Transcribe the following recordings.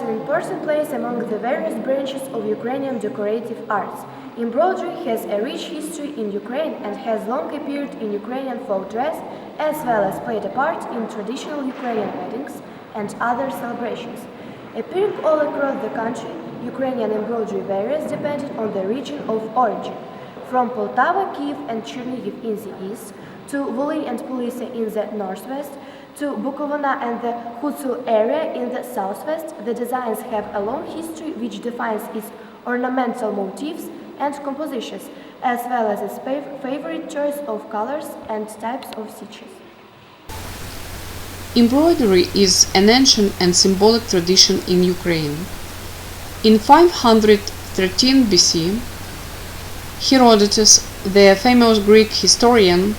occupies an important place among the various branches of Ukrainian decorative arts. Embroidery has a rich history in Ukraine and has long appeared in Ukrainian folk dress, as well as played a part in traditional Ukrainian weddings and other celebrations. Appearing all across the country, Ukrainian embroidery varies depending on the region of origin, from Poltava, Kiev and Chernihiv in the east, to Volyn and Polisa in the northwest, to Bukovina and the Hutsul area in the southwest. The designs have a long history which defines its ornamental motifs and compositions, as well as its favorite choice of colors and types of stitches. Embroidery is an ancient and symbolic tradition in Ukraine. In 513 BC, Herodotus, the famous Greek historian,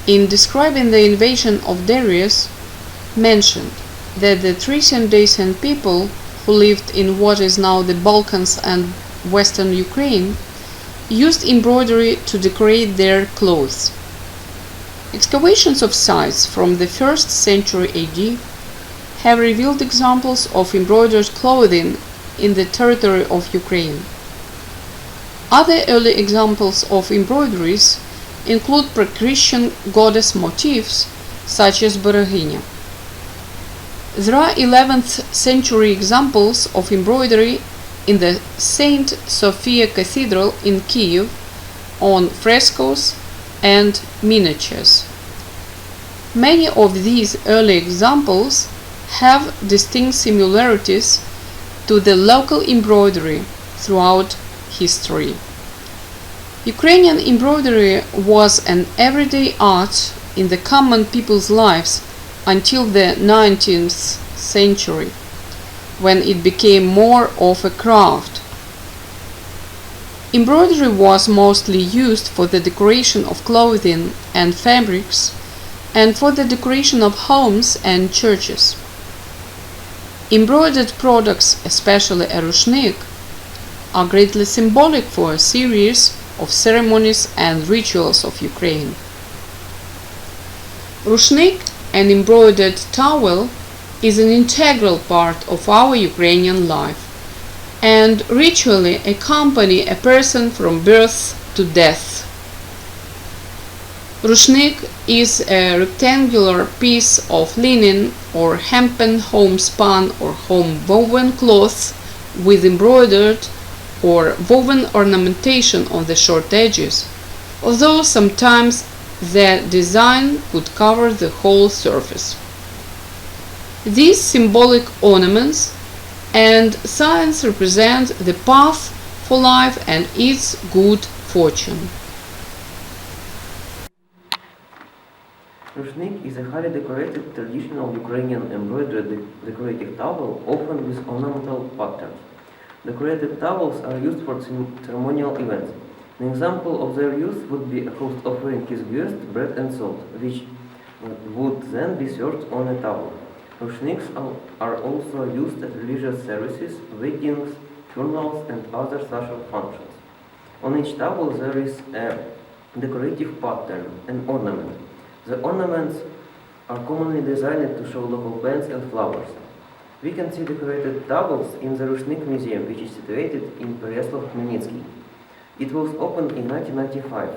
in describing the invasion of Darius, mentioned that the Thracian people who lived in what is now the Balkans and western Ukraine used embroidery to decorate their clothes. Excavations of sites from the 1st century AD have revealed examples of embroidered clothing in the territory of Ukraine. Other early examples of embroideries include pre-Christian goddess motifs such as Boroginya. There are 11th century examples of embroidery in the Saint Sophia Cathedral in Kiev on frescoes and miniatures. Many of these early examples have distinct similarities to the local embroidery throughout history. Ukrainian embroidery was an everyday art in the common people's lives until the 19th century, when it became more of a craft. Embroidery was mostly used for the decoration of clothing and fabrics, and for the decoration of homes and churches. Embroidered products, especially a rushnyk, are greatly symbolic for a series of ceremonies and rituals of Ukraine. Rushnyk, an embroidered towel, is an integral part of our Ukrainian life and ritually accompany a person from birth to death. Rushnyk is a rectangular piece of linen or hempen homespun or home-woven cloth with embroidered or woven ornamentation on the short edges, although sometimes the design could cover the whole surface. These symbolic ornaments and signs represent the path for life and its good fortune. Rushnyk is a highly decorated traditional Ukrainian embroidered decorative towel, often with ornamental patterns. Decorated towels are used for ceremonial events. An example of their use would be a host offering his guest bread and salt, which would then be served on a towel. Rushnyks are also used at religious services, weddings, funerals, and other social functions. On each towel there is a decorative pattern, an ornament. The ornaments are commonly designed to show local plants and flowers. We can see decorated towels in the Rushnyk Museum, which is situated in Pereyaslav-Khmelnytsky. It was opened in 1995.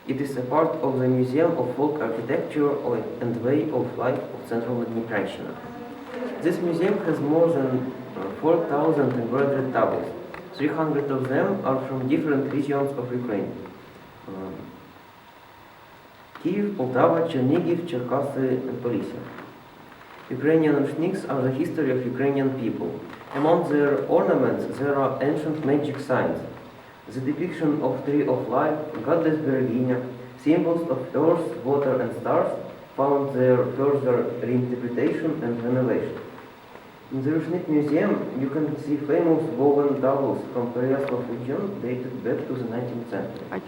It is a part of the Museum of Folk Architecture and Way of Life of Central Dnipropetrovsk. This museum has more than 4,000 embroidered towels. 300 of them are from different regions of Ukraine. Kiev, Poltava, Chernihiv, Cherkasy, and Polisa. Ukrainian rushnyks are the history of Ukrainian people. Among their ornaments there are ancient magic signs. The depiction of tree of life, goddess Boroginya, symbols of earth, water and stars found their further reinterpretation and renovation. In the Rushnyk Museum you can see famous woven towels from Pereyaslav region dated back to the 19th century.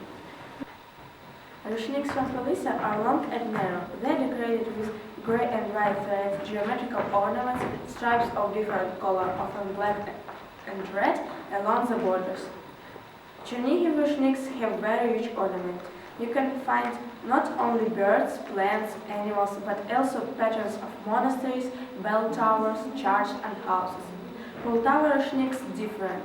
Rushnyks from Polisa are long and narrow. They are decorated with gray and white threads, geometrical ornaments, stripes of different color, often black and red, along the borders. Chernihiv rushnyks have very rich ornament. You can find not only birds, plants, animals, but also patterns of monasteries, bell towers, churches and houses. Embroidery Rushnyk is different.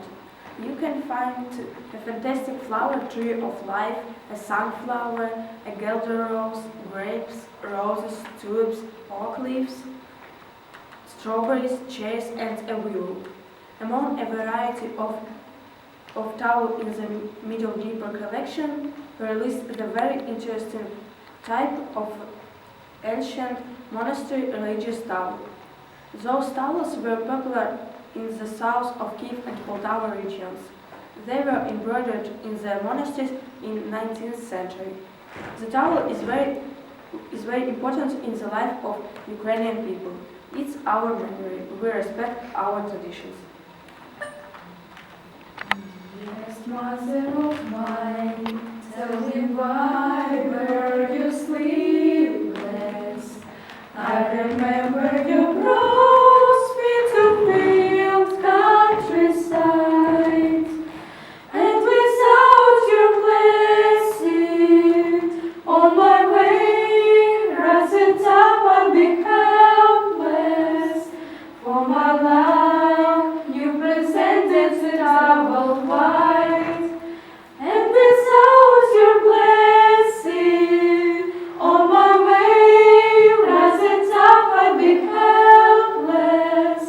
You can find a fantastic flower tree of life, a sunflower, a golden rose, grapes, roses, tulips, oak leaves, strawberries, cherries and a willow. Among a variety of towel in the Middle Dnieper collection, we list the very interesting type of ancient monastery religious towel. Those towels were popular in the south of Kiev and Poltava regions. They were embroidered in the monasteries in 19th century. The towel is very important in the life of Ukrainian people. It's our memory. We respect our traditions. Dearest mother of mine, tell me why were you sleepless? I remember you brought me to field countryside, and without your blessing on my way, rising up I'd be helpless. For my life, you presented the double white, and without your blessing on my way, rising up I'd be helpless.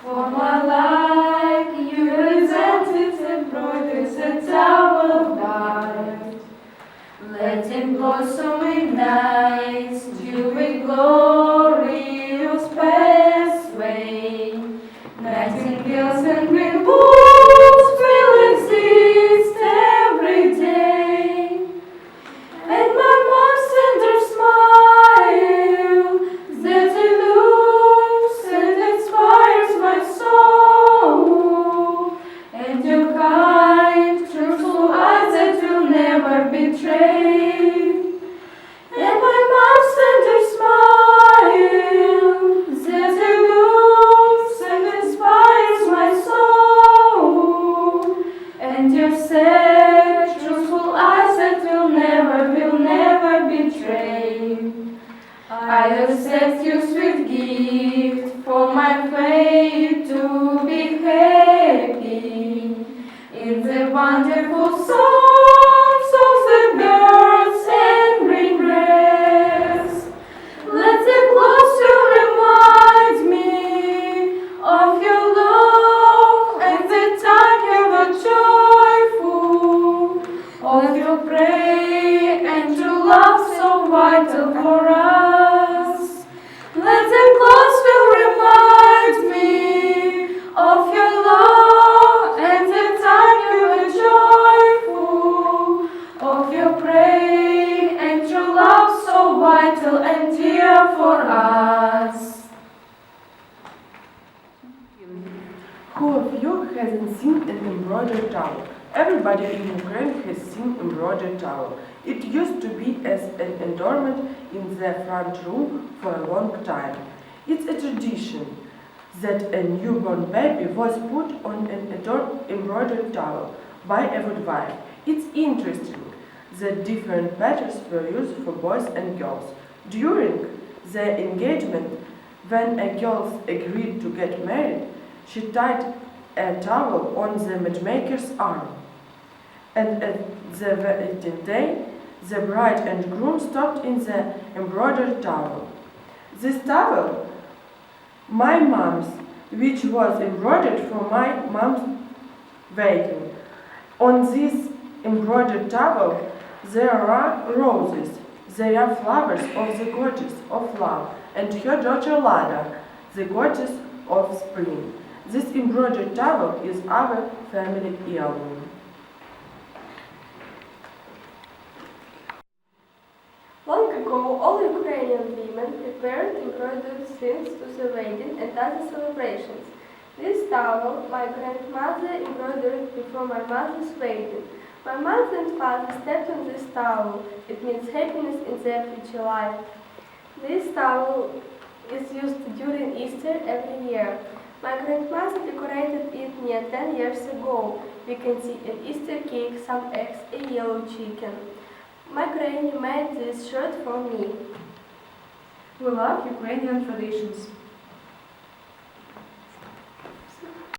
For my life, you presented embroidered the double white. Letting blossoming nights, dewy glorious pathway, nightingales and green woods will exist every day. And my mom's tender smile that illumines and inspires my soul, and your kind, truthful eyes that will never betray. And my mom's tender smile that illumines and inspires my soul, and your sad, truthful eyes that will never betray. I accept your sweet gift for my fate to be happy in the wonderful songs of the birds and green grass. Let the clouds still remind me of your love and the time you were joyful, of your prayer and your love so vital for us. Let the clouds still remind me of your love and the time you were joyful, of your prayer and your love so vital and dear for us. Who of you hasn't seen an embroidered towel? Everybody in Ukraine has seen embroidered towel. It used to be as an adornment in the front room for a long time. It's a tradition that a newborn baby was put on an embroidered towel by a woodwife. It's interesting that different patterns were used for boys and girls. During the engagement, when a girl agreed to get married, she tied a towel on the matchmaker's arm. And at the wedding day, the bride and groom stopped in the embroidered towel. This towel, my mom's, which was embroidered for my mom's wedding. On this embroidered towel, there are roses. They are flowers of the goddess of love and her daughter Lada, the goddess of spring. This embroidered towel is our family heirloom. Long ago, all Ukrainian women prepared embroidered things to the wedding and other celebrations. This towel my grandmother embroidered before my mother's wedding. My mother and father stepped on this towel. It means happiness in their future life. This towel is used during Easter every year. My grandmother decorated it near 10 years ago. We can see an Easter cake, some eggs, a yellow chicken. My granny made this shirt for me. We love Ukrainian traditions.